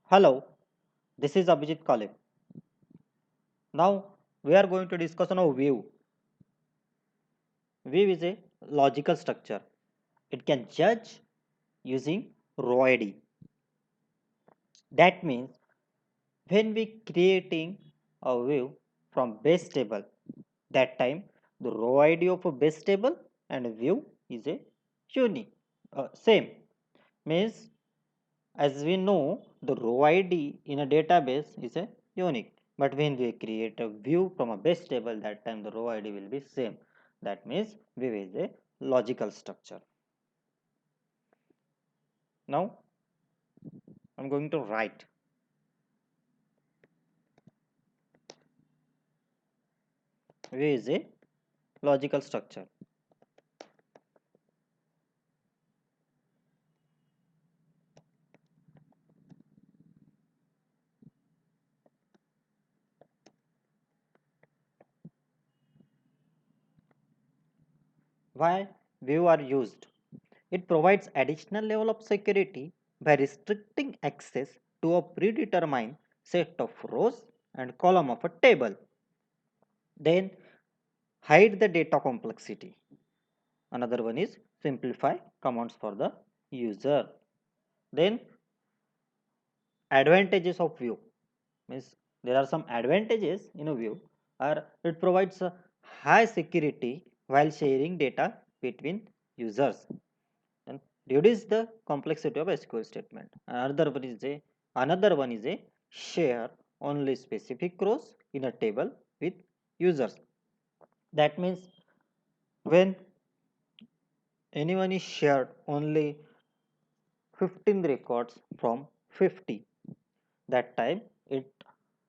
Hello, this is Abhijit Kale. Now we are going to discuss on a view. View is a logical structure. It can judge using row ID. That means when we creating a view from base table, that time the row ID of a base table and a view is a unique. Same means as we know, the row ID in a database is a unique. But when we create a view from a base table, that time the row ID will be same. That means view is a logical structure. Now I'm going to write view is a logical structure. Why view are used? It provides additional level of security by restricting access to a predetermined set of rows and column of a table. Then hide the data complexity. Another one is simplify commands for the user. Then advantages of view means there are some advantages in a view or it provides a high security while sharing data between users and reduce the complexity of SQL statement. Another one is a share only specific rows in a table with users. That means when anyone is shared only 15 records from 50, that time it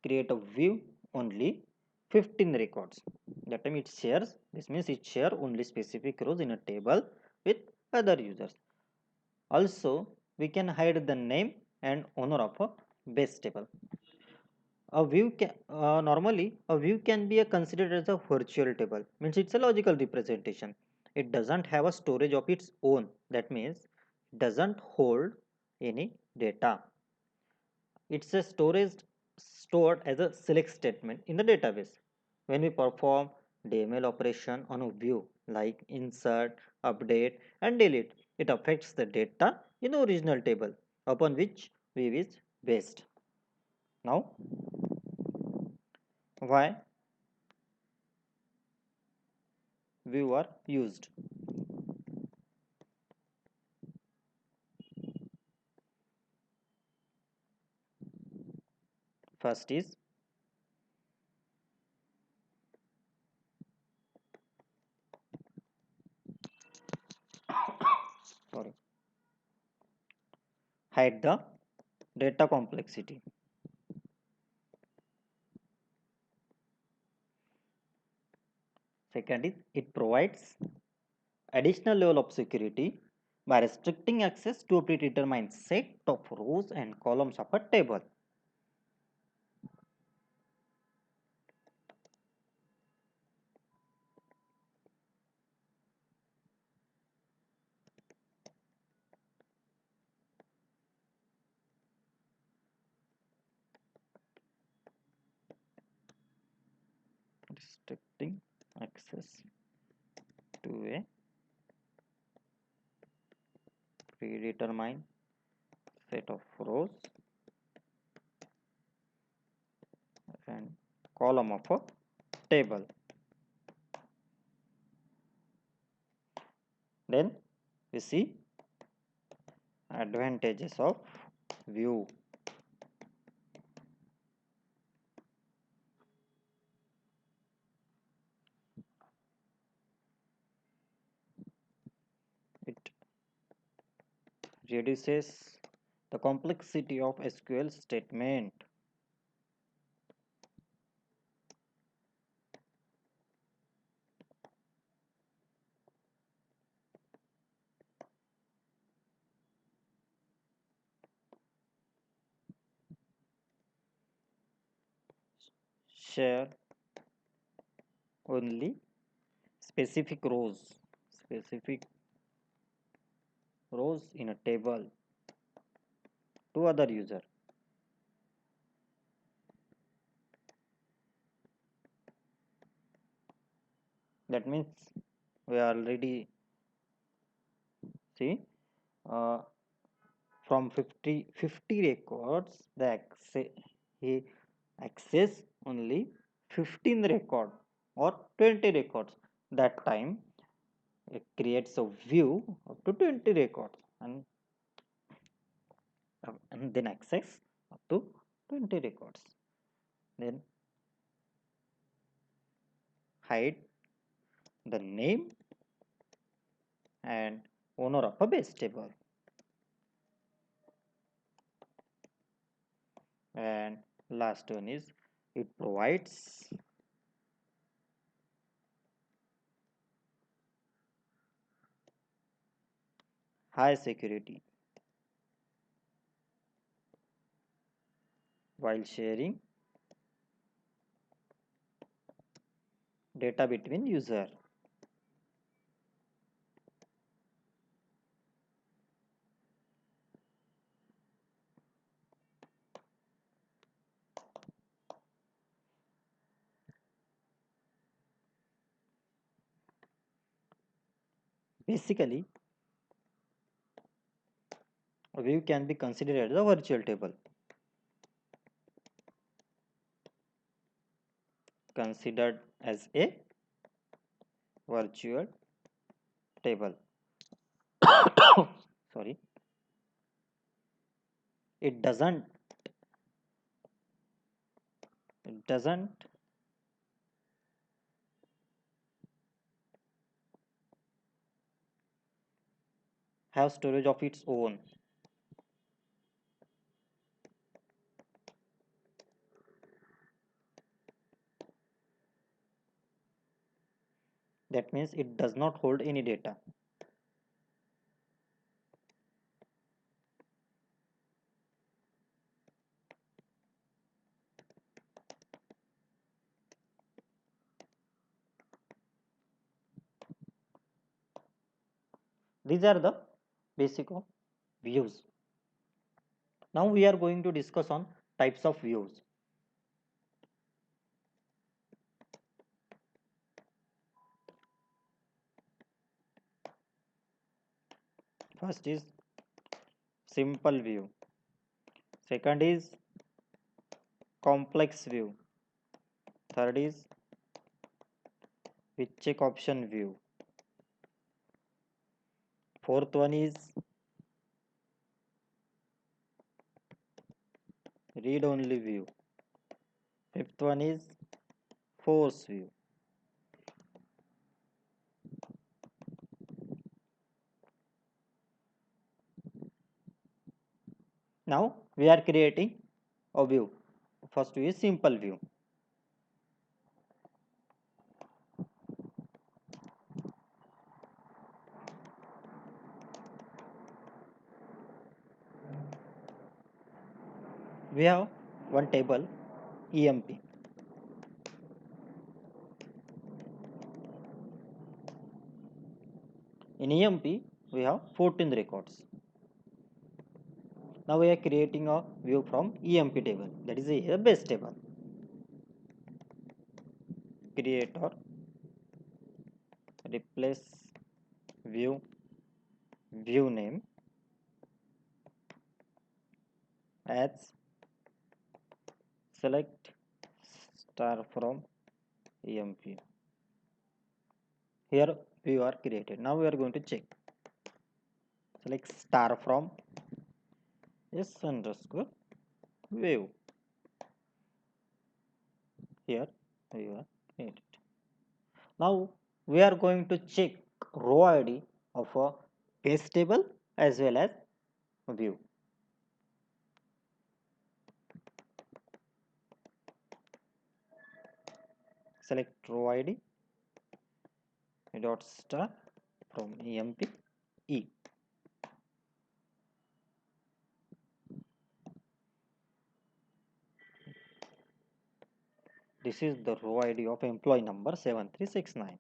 create a view only 15 records. That time it shares, this means it share only specific rows in a table with other users. Also we can hide the name and owner of a base table. Normally a view can be considered as a virtual table, means it's a logical representation. It doesn't have a storage of its own. That means it doesn't hold any data. It's a storage stored as a select statement in the database. When we perform DML operation on a view like insert, update and delete, it affects the data in the original table upon which view is based. Now, why view are used? First is sorry, hide the data complexity. Second is it provides additional level of security by restricting access to a predetermined set of rows and columns of a table. Restricting access to a predetermined set of rows and column of a table. Then we see advantages of view. It reduces the complexity of SQL statement. Share only specific rows in a table to other user. That means we already see uh, from 50 records he access only 15 record or 20 records. That time it creates a view up to 20 records, and then access up to 20 records, then hide the name and owner of a base table. And last one is it provides high security while sharing data between user. Basically, a view can be considered as a virtual table. Considered as a virtual table. Sorry, it doesn't have storage of its own. That means it does not hold any data. These are the basic of views. Now we are going to discuss on types of views. First is simple view. Second is complex view. Third is with check option view. Fourth one is read only view. Fifth one is force view. Now we are creating a view. First view is simple view. We have one table EMP. In EMP we have 14 records. Now we are creating a view from EMP table, that is a base table. Creator replace view name as select star from EMP. Here view are created. Now we are going to check. Select star from s underscore view. Here we are created. Now we are going to check row ID of a base table as well as view. Select row ID dot star from EMP E. This is the row ID of employee number 7369.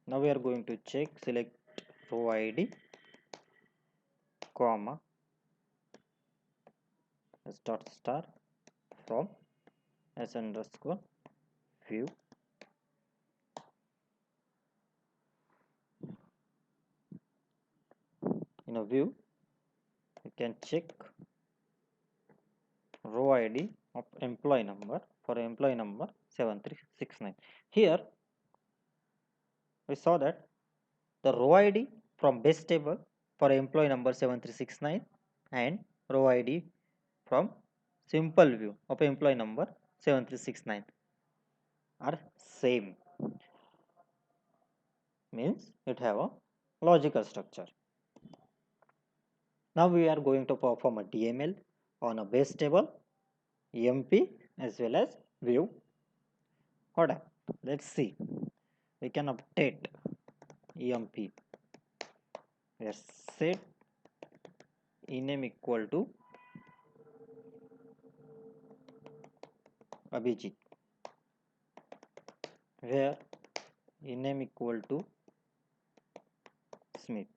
Now we are going to check. Select row ID comma s dot star from s underscore view in a view, you can check row ID of employee number for employee number 7369. Here we saw that the row ID from base table for employee number 7369 and row ID from simple view of employee number 7369 are same, means it have a logical structure. Now we are going to perform a DML on a base table, EMP as well as view. Hold on, let's see. We can update EMP. Let's set ename equal to Abhijit, where ename equal to Smith.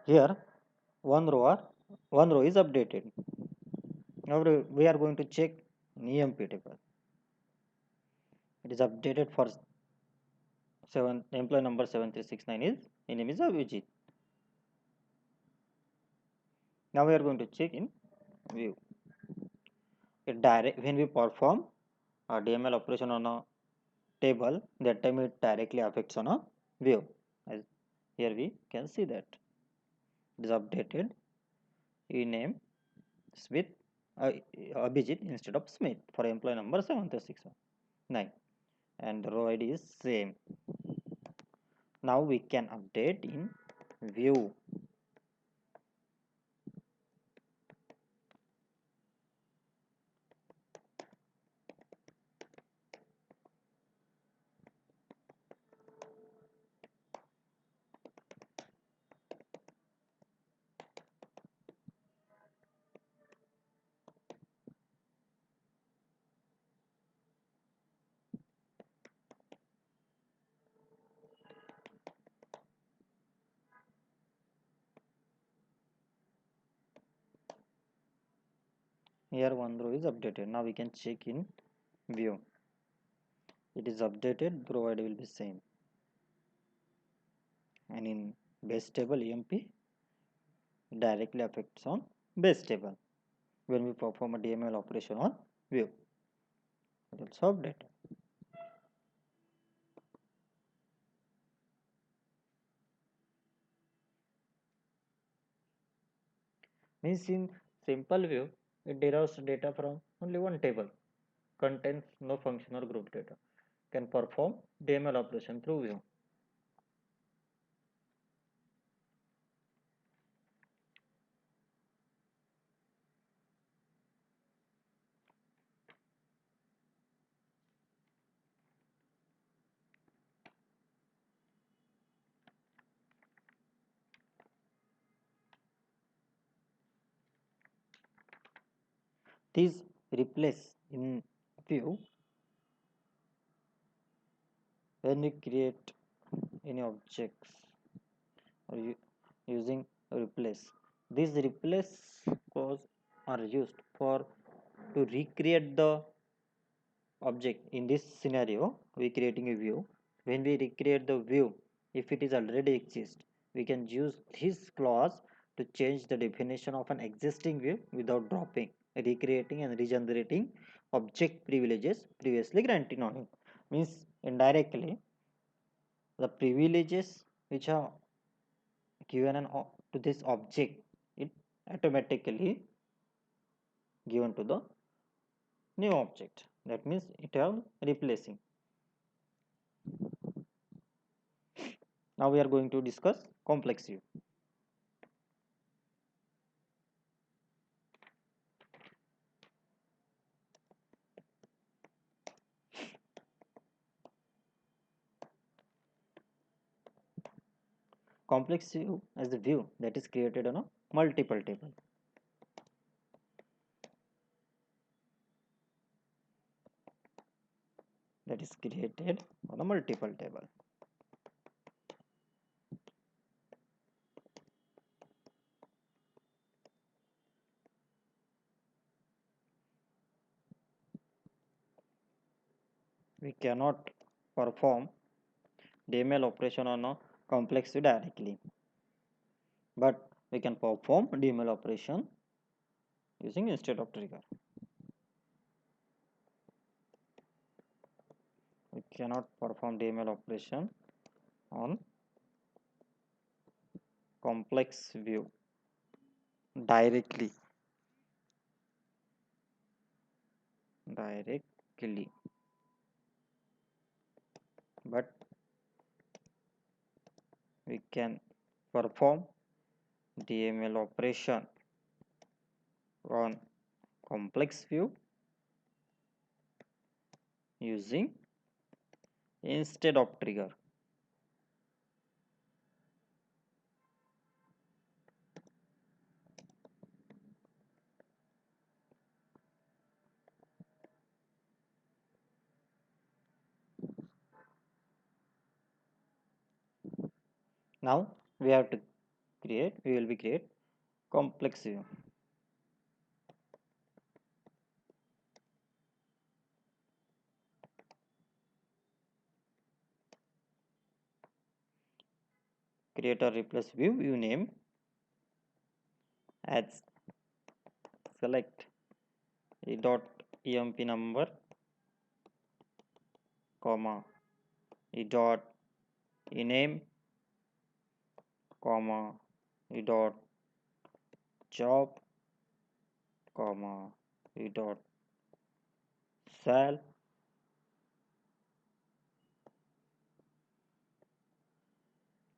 Here one row is updated. Now we are going to check in EMP table. It is updated for employee number 7369 is ename is Abhijit. Now we are going to check in view. When we perform a DML operation on a table, that time it directly affects on a view. As here we can see that it is updated ename Smith Abhijit instead of Smith for employee number 7369 and the row ID is same. Now we can update in view. Here one row is updated. Now we can check in view. It is updated, row ID will be same. And in base table EMP directly affects on base table when we perform a DML operation on view. It also updated. Means in simple view, it derives data from only one table, contains no function or group data, can perform DML operation through view. These replace in view when we create any objects or using replace. These replace clause are used for to recreate the object. In this scenario we creating a view. When we recreate the view, if it is already exist, we can use this clause to change the definition of an existing view without dropping, recreating and regenerating object privileges previously granted on it. Means indirectly the privileges which are given to this object, it automatically given to the new object. That means it are replacing. Now we are going to discuss complex view. Complex view as the view that is created on a multiple table. That is created on a multiple table. We cannot perform DML operation on a complex view directly, but we can perform DML operation using instead of trigger. We cannot perform DML operation on complex view directly. But we can perform DML operation on complex view using instead of trigger. Now we have to we will be create complex view. Create or replace view, you name as select e dot emp number, comma e dot ename, comma e dot job, comma e dot cell,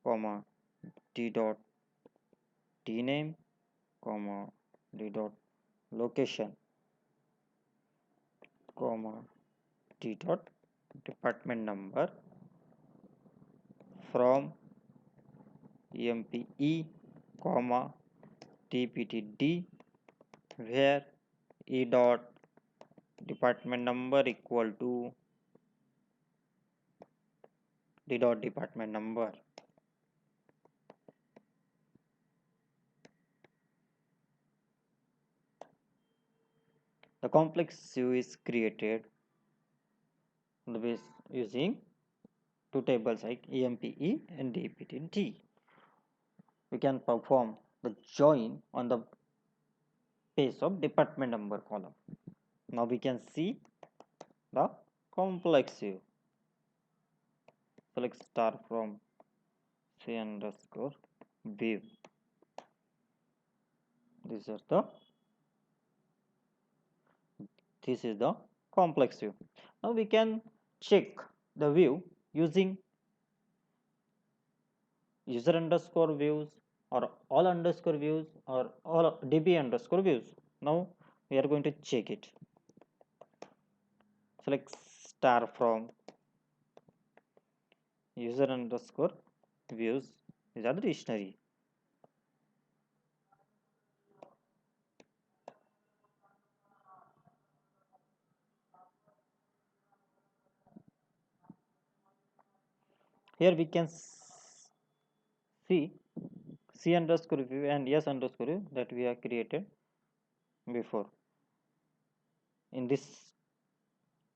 comma d dot dname, comma d dot location, comma d dot department number from empe, comma dptd, where e dot department number equal to d dot department number. The complex view is created with using two tables like empe and dptd. We can perform the join on the base of department number column. Now we can see the complex view. Select star from c underscore view. This is the complex view. Now we can check the view using user underscore views or all underscore views or all db underscore views. Now we are going to check it. Select star from user underscore views. These are the dictionary. Here we can see c underscore view and s underscore view that we have created before. In this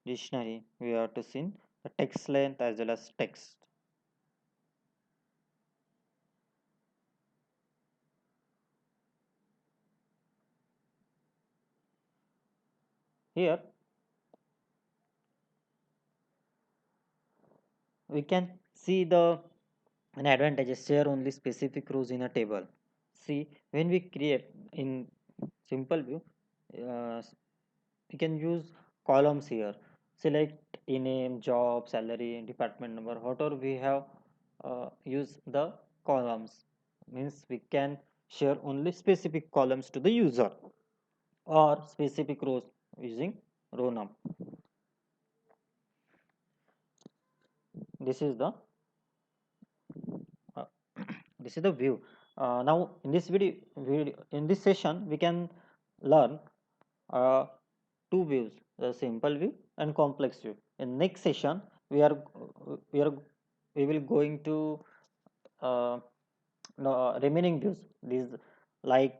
dictionary, we have to see the text length as well as text. Here we can see the an advantage share only specific rows in a table. See, when we create in simple view, uh, we can use columns here. Select name, job, salary, department number, whatever we have use the columns, means we can share only specific columns to the user or specific rows using row num. This is the uh, this is the view. Now in this video, in this session we can learn uh, two views, the simple view and complex view. In next session we are we are we will going to uh, no, remaining views, these like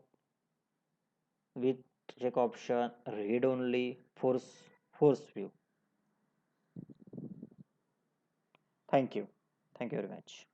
with check option, read only, force view. Thank you. Thank you very much.